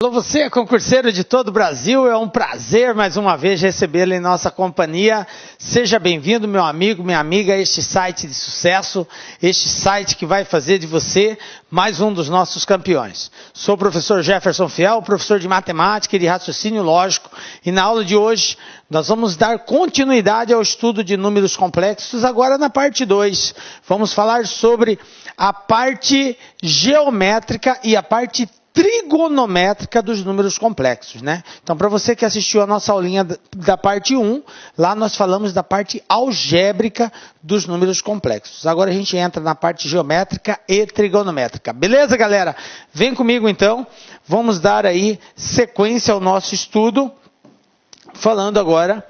Alô, você, concurseiro de todo o Brasil, é um prazer mais uma vez recebê-lo em nossa companhia. Seja bem-vindo, meu amigo, minha amiga, a este site de sucesso, este site que vai fazer de você mais um dos nossos campeões. Sou o professor Jefferson Fiel, professor de matemática e de raciocínio lógico, e na aula de hoje nós vamos dar continuidade ao estudo de números complexos, agora na parte 2. Vamos falar sobre a parte geométrica e a parte trigonométrica dos números complexos, né? Então, para você que assistiu a nossa aulinha da parte 1, lá nós falamos da parte algébrica dos números complexos. Agora a gente entra na parte geométrica e trigonométrica. Beleza, galera? Vem comigo então, vamos dar aí sequência ao nosso estudo, falando agora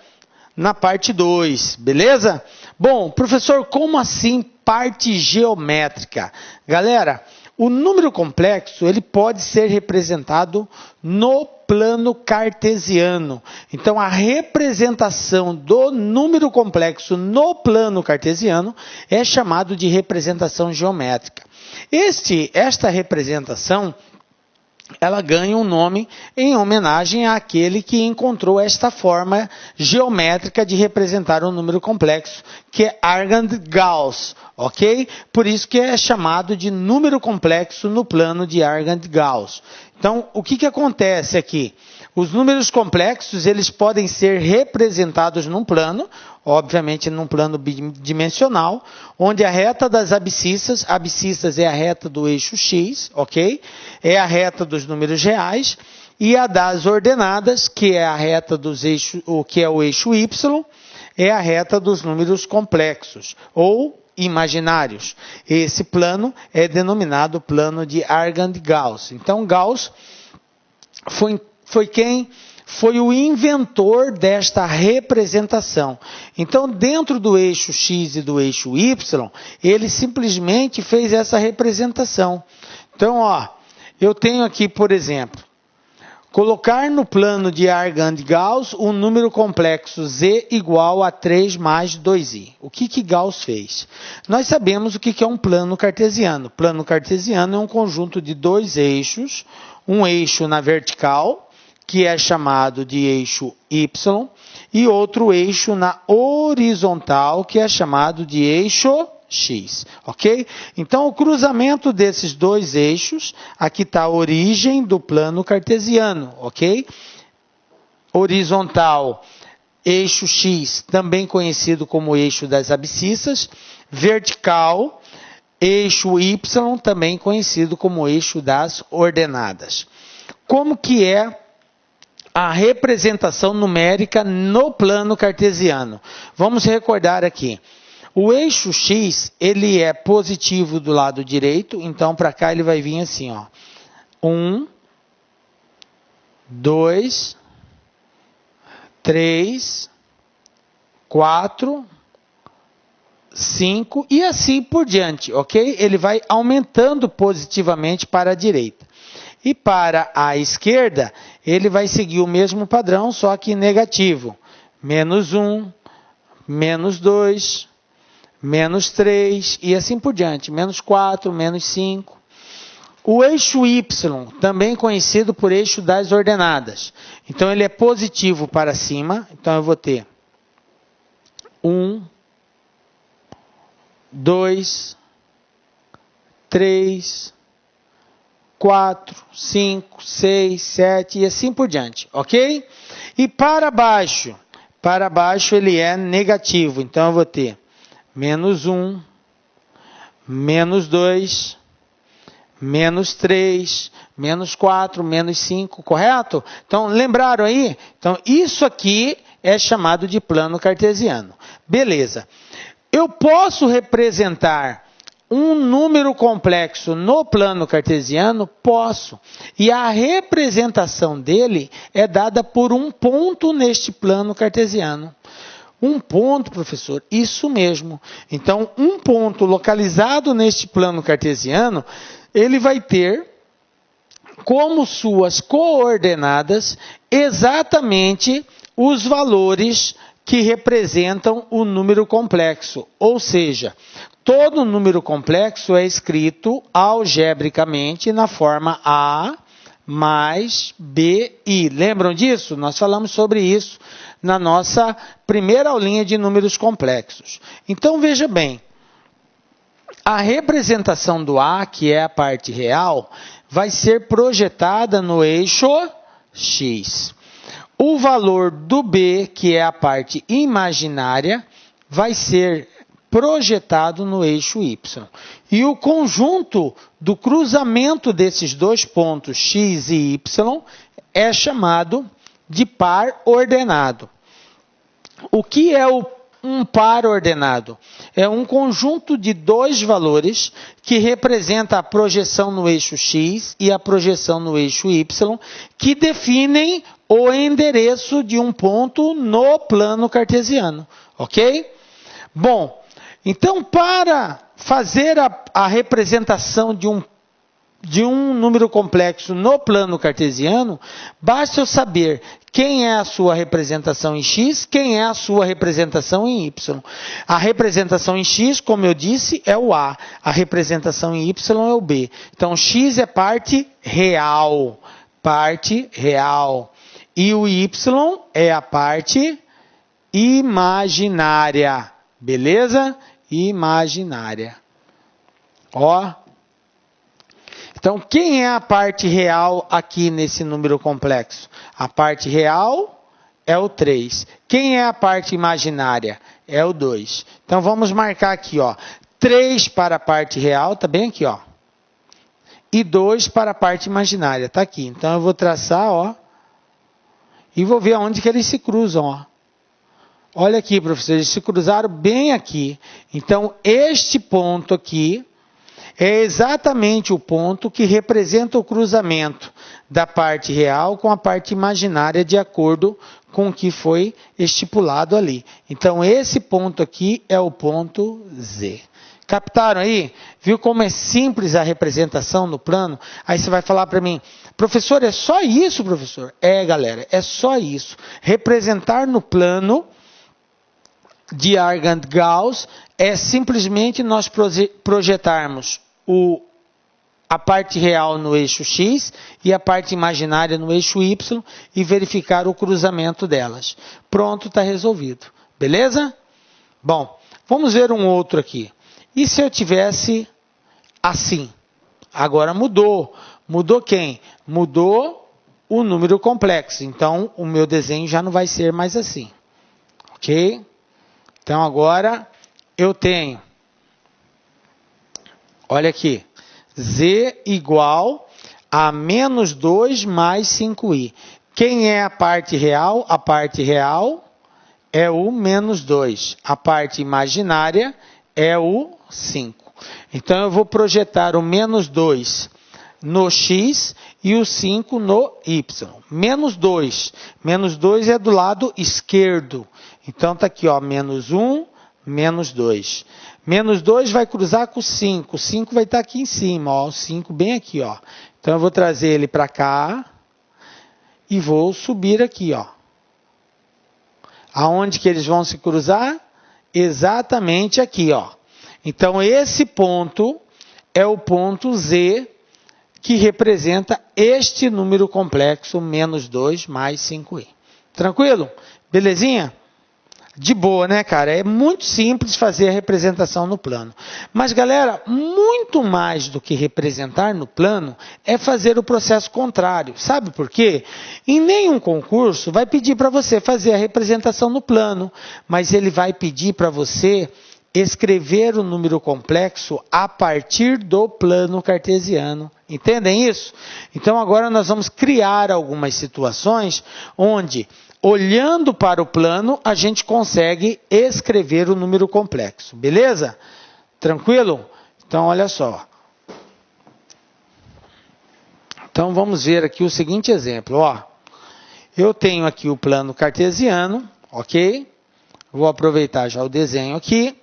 na parte 2, beleza? Bom, professor, como assim parte geométrica? Galera, o número complexo, ele pode ser representado no plano cartesiano. Então, a representação do número complexo no plano cartesiano é chamado de representação geométrica. Esta representação, ela ganha um nome em homenagem àquele que encontrou esta forma geométrica de representar um número complexo, que é Argand Gauss, ok? Por isso que é chamado de número complexo no plano de Argand Gauss. Então, o que acontece aqui? Os números complexos, eles podem ser representados num plano, obviamente num plano bidimensional, onde a reta das abscissas é a reta do eixo x, ok? É a reta dos números reais, e a das ordenadas, que é a reta dos eixos, que é o eixo y, é a reta dos números complexos, ou imaginários. Esse plano é denominado plano de Argand Gauss. Então, Gauss foi o inventor desta representação. Então, dentro do eixo x e do eixo y, ele simplesmente fez essa representação. Então, eu tenho aqui, por exemplo, colocar no plano de Argand Gauss um número complexo z igual a 3 mais 2i. O que Gauss fez? Nós sabemos o que é um plano cartesiano. Plano cartesiano é um conjunto de dois eixos, um eixo na vertical, que é chamado de eixo y, e outro eixo na horizontal, que é chamado de eixo x, ok? Então, o cruzamento desses dois eixos, aqui está a origem do plano cartesiano, ok? Horizontal, eixo x, também conhecido como eixo das abscissas. Vertical, eixo y, também conhecido como eixo das ordenadas. Como que é a representação numérica no plano cartesiano? Vamos recordar aqui. O eixo x, ele é positivo do lado direito, então para cá ele vai vir assim, 1, 2, 3, 4, 5 e assim por diante, ok? Ele vai aumentando positivamente para a direita. E para a esquerda, ele vai seguir o mesmo padrão, só que negativo. Menos 1, menos 2, menos 3 e assim por diante. Menos 4, menos 5. O eixo y, também conhecido por eixo das ordenadas. Então, ele é positivo para cima. Então, eu vou ter 1, 2, 3, 4, 5, 6, 7 e assim por diante, ok? E para baixo ele é negativo, então eu vou ter menos 1, menos 2, menos 3, menos 4, menos 5, correto? Então, lembraram aí? Então, isso aqui é chamado de plano cartesiano. Beleza. Eu posso representar um número complexo no plano cartesiano? Posso. E a representação dele é dada por um ponto neste plano cartesiano. Um ponto, professor? Isso mesmo. Então, um ponto localizado neste plano cartesiano, ele vai ter como suas coordenadas exatamente os valores que representam o número complexo. Ou seja, todo número complexo é escrito algebricamente na forma A mais BI. Lembram disso? Nós falamos sobre isso na nossa primeira aulinha de números complexos. Então, veja bem, a representação do A, que é a parte real, vai ser projetada no eixo X. O valor do B, que é a parte imaginária, vai ser projetado no eixo Y. E o conjunto do cruzamento desses dois pontos X e Y é chamado de par ordenado. O que é um par ordenado? É um conjunto de dois valores que representa a projeção no eixo X e a projeção no eixo Y, que definem o endereço de um ponto no plano cartesiano, ok? Bom, então para fazer a representação de um número complexo no plano cartesiano, basta eu saber quem é a sua representação em X, quem é a sua representação em Y. A representação em X, como eu disse, é o A. A representação em Y é o B. Então, X é parte real. Parte real. E o Y é a parte imaginária. Beleza? Imaginária. Ó. Então, quem é a parte real aqui nesse número complexo? A parte real é o 3. Quem é a parte imaginária? É o 2. Então, vamos marcar aqui, ó. 3 para a parte real, está bem aqui, ó. E 2 para a parte imaginária, está aqui. Então, eu vou traçar, ó. E vou ver aonde que eles se cruzam, ó. Olha aqui, professor, eles se cruzaram bem aqui. Então, este ponto aqui é exatamente o ponto que representa o cruzamento da parte real com a parte imaginária de acordo com o que foi estipulado ali. Então, esse ponto aqui é o ponto Z. Captaram aí? Viu como é simples a representação no plano? Aí você vai falar para mim, professor, é só isso, professor? É, galera, é só isso. Representar no plano de Argand-Gauss é simplesmente nós projetarmos a parte real no eixo X e a parte imaginária no eixo Y e verificar o cruzamento delas. Pronto, está resolvido. Beleza? Bom, vamos ver um outro aqui. E se eu tivesse assim? Agora mudou. Mudou quem? Mudou o número complexo. Então, o meu desenho já não vai ser mais assim. Ok? Então, agora eu tenho, olha aqui, Z igual a menos 2 mais 5i. Quem é a parte real? A parte real é o menos 2. A parte imaginária é o 5. Então, eu vou projetar o menos 2 no X e o 5 no Y. Menos 2. Menos 2 é do lado esquerdo. Então, está aqui, ó, menos 1, menos 2. Menos 2 vai cruzar com o 5. O 5 vai estar aqui em cima, ó, o 5 bem aqui, ó. Então, eu vou trazer ele para cá e vou subir aqui, ó. Aonde que eles vão se cruzar? Exatamente aqui, ó. Então, esse ponto é o ponto Z, que representa este número complexo, menos 2 mais 5i. Tranquilo? Belezinha? De boa, né, cara? É muito simples fazer a representação no plano. Mas, galera, muito mais do que representar no plano é fazer o processo contrário. Sabe por quê? Em nenhum concurso vai pedir para você fazer a representação no plano, mas ele vai pedir para você escrever o número complexo a partir do plano cartesiano. Entendem isso? Então, agora nós vamos criar algumas situações onde, olhando para o plano, a gente consegue escrever o número complexo. Beleza? Tranquilo? Então, olha só. Então, vamos ver aqui o seguinte exemplo. Ó, eu tenho aqui o plano cartesiano, ok? Vou aproveitar já o desenho aqui.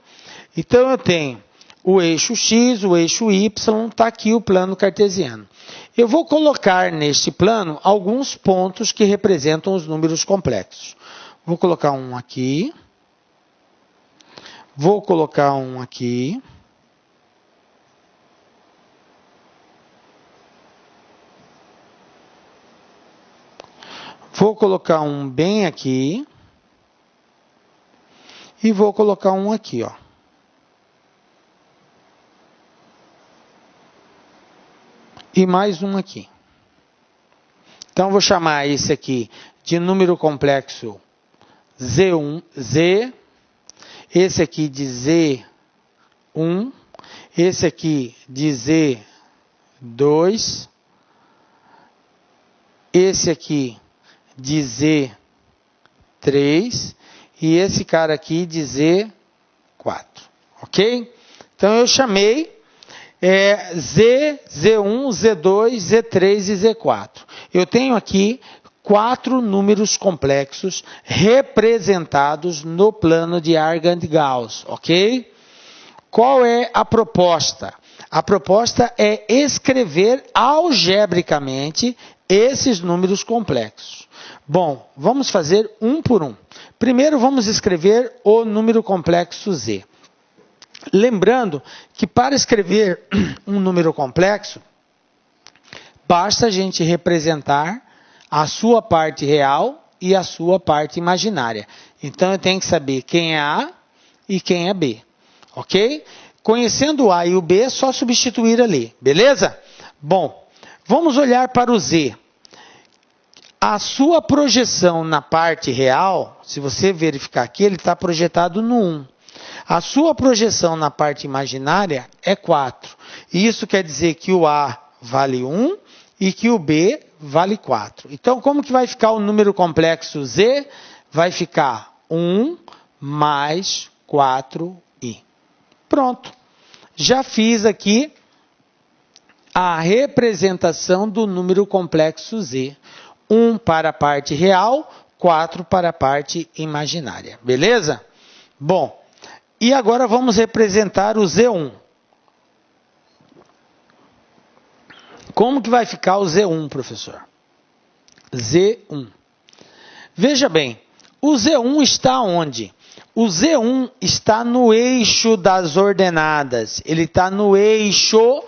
Então, eu tenho o eixo X, o eixo Y, está aqui o plano cartesiano. Eu vou colocar neste plano alguns pontos que representam os números complexos. Vou colocar um aqui. Vou colocar um aqui. Vou colocar um bem aqui. E vou colocar um aqui, ó. E mais um aqui. Então, vou chamar esse aqui de número complexo Z1, Z. Esse aqui de Z1. Esse aqui de Z2. Esse aqui de Z3. E esse cara aqui de Z4. Ok? Então, eu chamei Z, Z1, Z2, Z3 e Z4. Eu tenho aqui 4 números complexos representados no plano de Argand-Gauss, ok? Qual é a proposta? A proposta é escrever algebricamente esses números complexos. Bom, vamos fazer um por um. Primeiro, vamos escrever o número complexo Z. Lembrando que para escrever um número complexo, basta a gente representar a sua parte real e a sua parte imaginária. Então, eu tenho que saber quem é A e quem é B. Ok? Conhecendo o A e o B, é só substituir ali. Beleza? Bom, vamos olhar para o Z. A sua projeção na parte real, se você verificar aqui, ele está projetado no 1. A sua projeção na parte imaginária é 4. E isso quer dizer que o A vale 1 e que o B vale 4. Então, como que vai ficar o número complexo Z? Vai ficar 1 mais 4i. Pronto. Já fiz aqui a representação do número complexo Z. 1 para a parte real, 4 para a parte imaginária. Beleza? Bom, e agora vamos representar o Z1. Como que vai ficar o Z1, professor? Z1. Veja bem, o Z1 está onde? O Z1 está no eixo das ordenadas. Ele está no eixo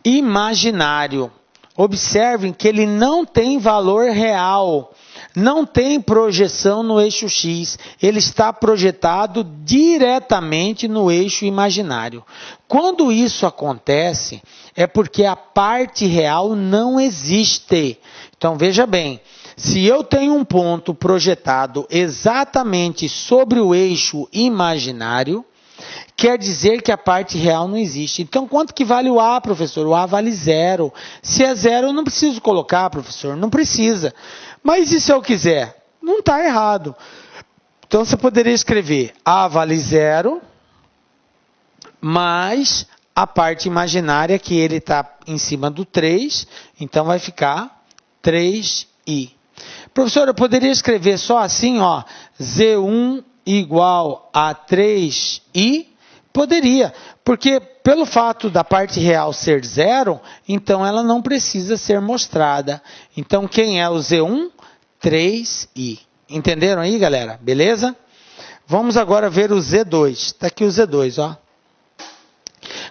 imaginário. Observem que ele não tem valor real, não tem projeção no eixo X, ele está projetado diretamente no eixo imaginário. Quando isso acontece, é porque a parte real não existe. Então veja bem, se eu tenho um ponto projetado exatamente sobre o eixo imaginário, quer dizer que a parte real não existe. Então, quanto que vale o A, professor? O A vale 0. Se é 0, eu não preciso colocar, professor. Não precisa. Mas e se eu quiser? Não está errado. Então, você poderia escrever A vale 0, mais a parte imaginária, que ele está em cima do 3. Então, vai ficar 3i. Professor, eu poderia escrever só assim, ó, Z1 igual a 3i? Poderia, porque pelo fato da parte real ser 0, então ela não precisa ser mostrada. Então, quem é o Z1? 3i. Entenderam aí, galera? Beleza? Vamos agora ver o Z2. Está aqui o Z2, ó.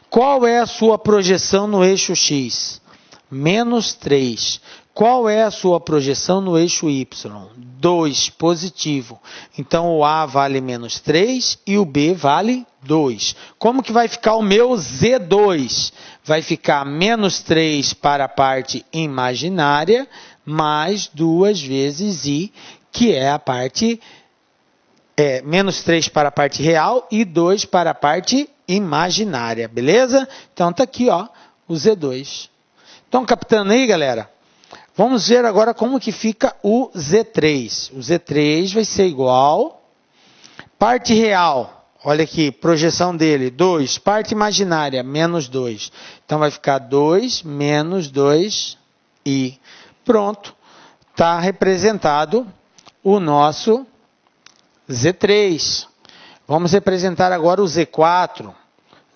Qual é a sua projeção no eixo X? Menos 3. Qual é a sua projeção no eixo Y? 2, positivo. Então, o A vale menos 3 e o B vale 2. Como que vai ficar o meu Z2? Vai ficar menos 3 para a parte imaginária, mais 2 vezes I, que é a parte... menos 3 para a parte real e 2 para a parte imaginária. Beleza? Então, está aqui, ó, o Z2. Estão captando aí, galera? Vamos ver agora como que fica o Z3. O Z3 vai ser igual. Parte real, olha aqui, projeção dele, 2. Parte imaginária, menos 2. Então, vai ficar 2 menos 2i. Pronto. Está representado o nosso Z3. Vamos representar agora o Z4.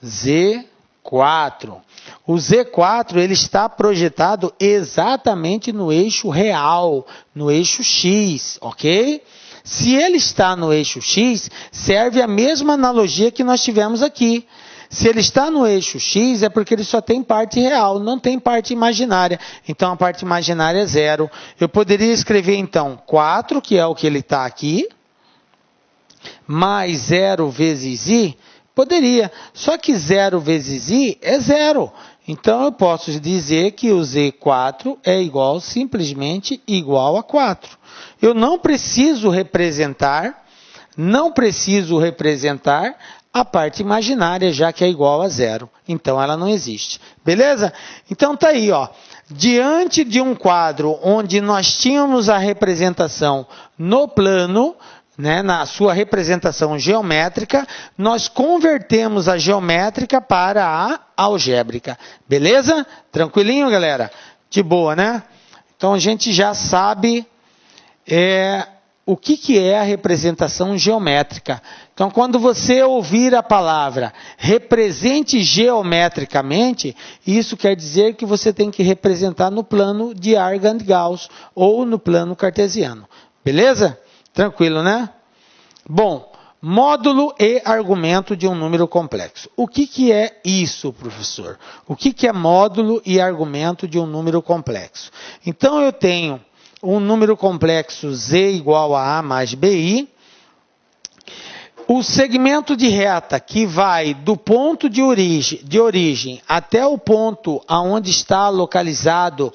Z4. O Z4 ele está projetado exatamente no eixo real, no eixo X, ok? Se ele está no eixo X, serve a mesma analogia que nós tivemos aqui. Se ele está no eixo X, é porque ele só tem parte real, não tem parte imaginária. Então, a parte imaginária é 0. Eu poderia escrever, então, 4, que é o que ele está aqui, mais 0 vezes i. Poderia, só que 0 vezes i é 0. Então, eu posso dizer que o Z4 é igual, simplesmente igual a 4. Eu não preciso representar a parte imaginária, já que é igual a 0. Então, ela não existe. Beleza? Então, tá aí, ó. Diante de um quadro onde nós tínhamos a representação no plano, né, na sua representação geométrica, nós convertemos a geométrica para a algébrica. Beleza? Tranquilinho, galera? De boa, né? Então, a gente já sabe o que é a representação geométrica. Então, quando você ouvir a palavra represente geometricamente, isso quer dizer que você tem que representar no plano de Argand-Gauss ou no plano cartesiano. Beleza? Tranquilo, né? Bom, módulo e argumento de um número complexo. O que é isso, professor? O que é módulo e argumento de um número complexo? Então, eu tenho um número complexo z igual a mais bi. O segmento de reta que vai do ponto de origem até o ponto aonde está localizado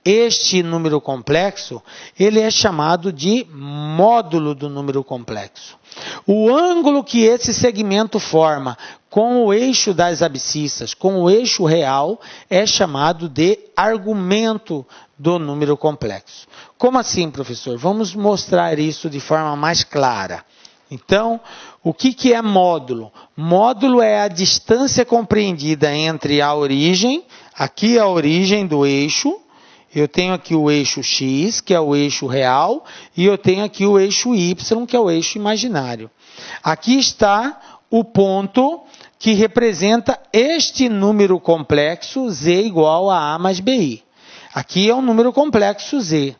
este número complexo, ele é chamado de módulo do número complexo. O ângulo que esse segmento forma com o eixo das abscissas, com o eixo real, é chamado de argumento do número complexo. Como assim, professor? Vamos mostrar isso de forma mais clara. Então, o que é módulo? Módulo é a distância compreendida entre a origem, aqui a origem do eixo, eu tenho aqui o eixo X, que é o eixo real, e eu tenho aqui o eixo Y, que é o eixo imaginário. Aqui está o ponto que representa este número complexo, z igual a mais bi. Aqui é um número complexo z.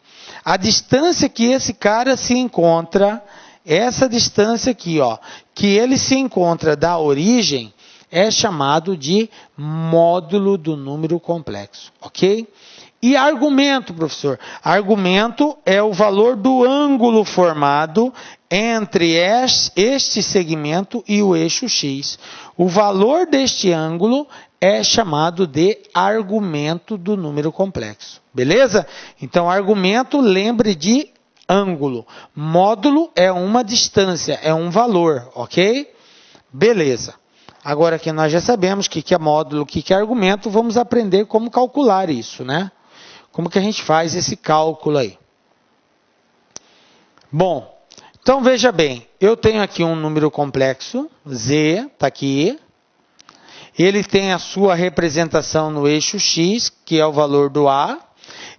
A distância que esse cara se encontra, essa distância aqui, ó, que ele se encontra da origem, é chamado de módulo do número complexo, ok? E argumento, professor? Argumento é o valor do ângulo formado entre este segmento e o eixo X. O valor deste ângulo é chamado de argumento do número complexo. Beleza? Então, argumento, lembre de ângulo. Módulo é uma distância, é um valor, ok? Beleza. Agora que nós já sabemos o que é módulo, o que é argumento, vamos aprender como calcular isso, né? Como que a gente faz esse cálculo aí? Bom, então veja bem, eu tenho aqui um número complexo, z, está aqui. Ele tem a sua representação no eixo x, que é o valor do a,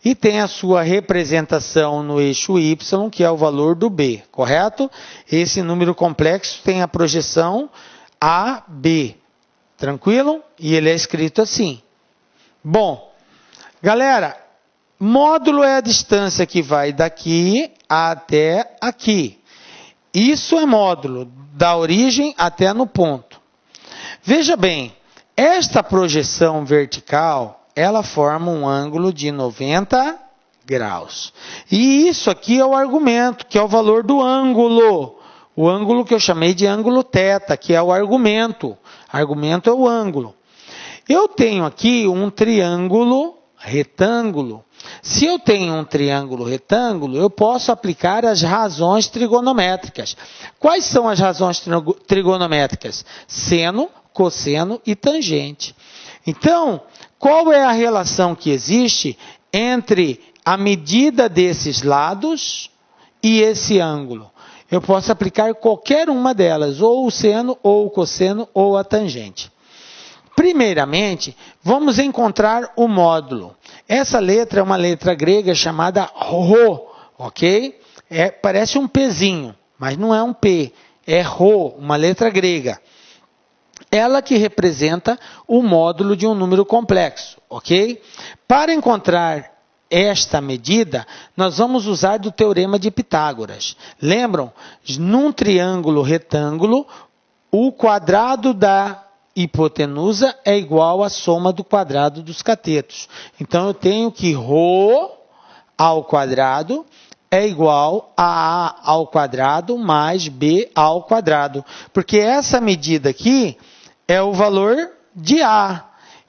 e tem a sua representação no eixo y, que é o valor do b, correto? Esse número complexo tem a projeção AB, tranquilo? E ele é escrito assim. Bom, galera, módulo é a distância que vai daqui até aqui. Isso é módulo, da origem até no ponto. Veja bem, esta projeção vertical, ela forma um ângulo de 90 graus. E isso aqui é o argumento, que é o valor do ângulo. O ângulo que eu chamei de ângulo θ, que é o argumento. Argumento é o ângulo. Eu tenho aqui um triângulo retângulo. Se eu tenho um triângulo retângulo, eu posso aplicar as razões trigonométricas. Quais são as razões trigonométricas? Seno, cosseno e tangente. Então, qual é a relação que existe entre a medida desses lados e esse ângulo? Eu posso aplicar qualquer uma delas, ou o seno, ou o cosseno, ou a tangente. Primeiramente, vamos encontrar o módulo. Essa letra é uma letra grega chamada Rho, ok? Parece um Pzinho, mas não é um P, é Rho, uma letra grega. Ela que representa o módulo de um número complexo, ok? Para encontrar esta medida, nós vamos usar do teorema de Pitágoras. Lembram? Num triângulo retângulo, o quadrado da hipotenusa é igual à soma do quadrado dos catetos. Então, eu tenho que ρ ao quadrado é igual a A ao quadrado mais B ao quadrado. Porque essa medida aqui é o valor de A.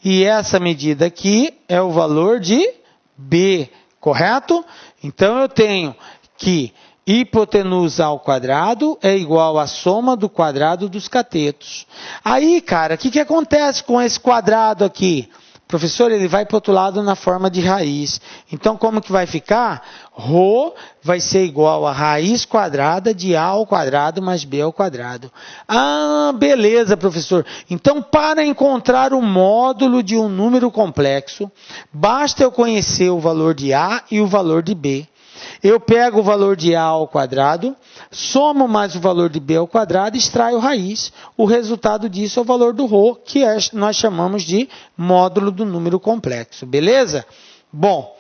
E essa medida aqui é o valor de B, correto? Então, eu tenho que hipotenusa ao quadrado é igual à soma do quadrado dos catetos. Aí, cara, o que acontece com esse quadrado aqui? Professor, ele vai para o outro lado na forma de raiz. Então, como que vai ficar? Rho vai ser igual a raiz quadrada de A ao quadrado mais B ao quadrado. Ah, beleza, professor. Então, para encontrar o módulo de um número complexo, basta eu conhecer o valor de A e o valor de B. Eu pego o valor de A ao quadrado, somo mais o valor de B ao quadrado e extraio raiz. O resultado disso é o valor do ρ, que nós chamamos de módulo do número complexo. Beleza? Bom,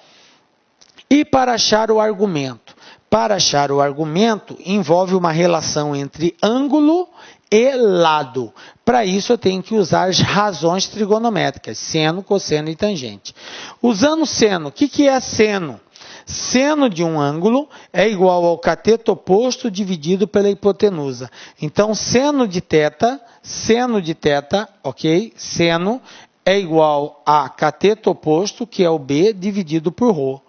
e para achar o argumento? Para achar o argumento, envolve uma relação entre ângulo e lado. Para isso, eu tenho que usar as razões trigonométricas, seno, cosseno e tangente. Usando seno, o que é seno? Seno de um ângulo é igual ao cateto oposto dividido pela hipotenusa. Então, seno de θ, ok? Seno é igual a cateto oposto, que é o B, dividido por ρ.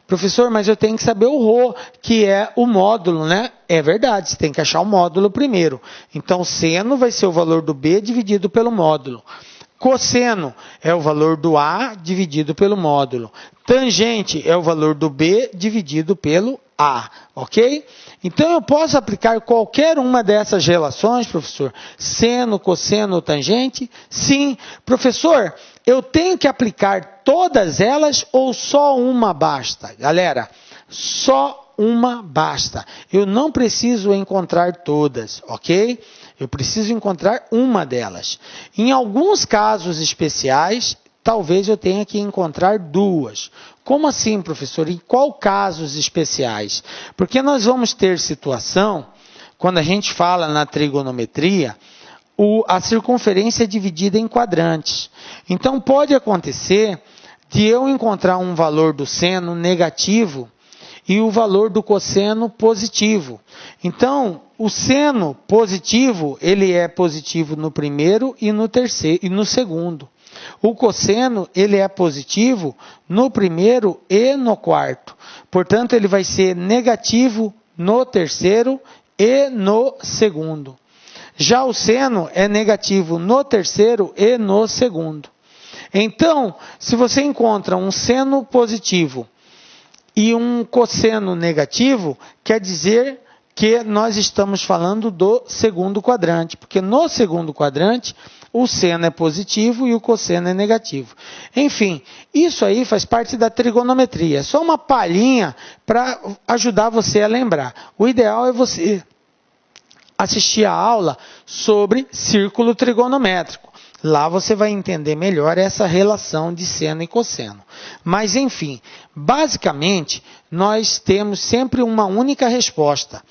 Professor, mas eu tenho que saber o ρ, que é o módulo, né? É verdade, você tem que achar o módulo primeiro. Então, seno vai ser o valor do B dividido pelo módulo. Cosseno é o valor do A dividido pelo módulo. Tangente é o valor do B dividido pelo A, ok? Então, eu posso aplicar qualquer uma dessas relações, professor? Seno, cosseno ou tangente? Sim. Professor, eu tenho que aplicar todas elas ou só uma basta? Galera, só uma basta. Eu não preciso encontrar todas, ok? Eu preciso encontrar uma delas. Em alguns casos especiais, talvez eu tenha que encontrar duas. Como assim, professor? Em qual casos especiais? Porque nós vamos ter situação, quando a gente fala na trigonometria, a circunferência é dividida em quadrantes. Então, pode acontecer de eu encontrar um valor do seno negativo e o valor do cosseno positivo. Então, o seno positivo, ele é positivo no primeiro e no terceiro e no segundo. O cosseno, ele é positivo no primeiro e no quarto. Portanto, ele vai ser negativo no terceiro e no segundo. Já o seno é negativo no terceiro e no segundo. Então, se você encontra um seno positivo e um cosseno negativo, quer dizer que nós estamos falando do segundo quadrante, porque no segundo quadrante o seno é positivo e o cosseno é negativo. Enfim, isso aí faz parte da trigonometria, só uma palhinha para ajudar você a lembrar. O ideal é você assistir a aula sobre círculo trigonométrico. Lá você vai entender melhor essa relação de seno e cosseno. Mas, enfim, basicamente, nós temos sempre uma única resposta,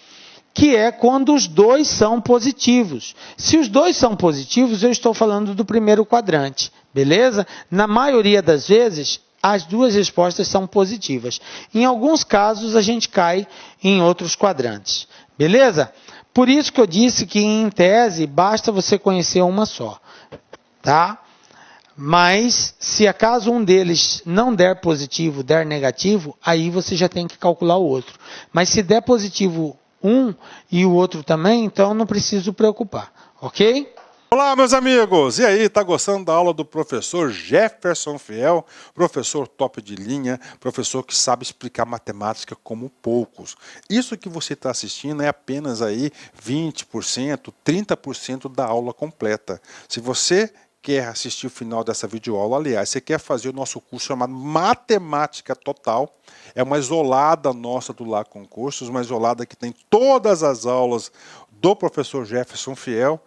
que é quando os dois são positivos. Se os dois são positivos, eu estou falando do primeiro quadrante, beleza? Na maioria das vezes, as duas respostas são positivas. Em alguns casos, a gente cai em outros quadrantes, beleza? Por isso que eu disse que, em tese, basta você conhecer uma só. Tá? Mas, se acaso um deles não der positivo, der negativo, aí você já tem que calcular o outro. Mas se der positivo um e o outro também, então não preciso preocupar, ok? Olá, meus amigos! E aí, tá gostando da aula do professor Jefferson Fiel? Professor top de linha, professor que sabe explicar matemática como poucos. Isso que você está assistindo é apenas aí 20%, 30% da aula completa. Se você quer assistir o final dessa videoaula, aliás, você quer fazer o nosso curso chamado Matemática Total, é uma isolada nossa do Lá Concursos, uma isolada que tem todas as aulas do professor Jefferson Fiel.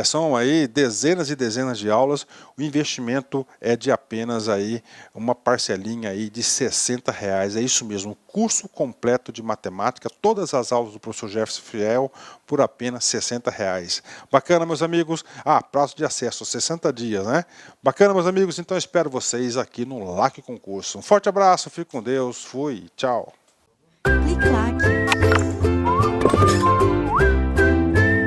São aí dezenas e dezenas de aulas. O investimento é de apenas aí uma parcelinha aí de R$60. É isso mesmo, curso completo de matemática, todas as aulas do professor Jefferson Fiel por apenas R$60. Bacana, meus amigos? Prazo de acesso, 60 dias, né? Bacana, meus amigos? Então espero vocês aqui no LAC Concurso. Um forte abraço, fique com Deus, fui, tchau. Clique lá.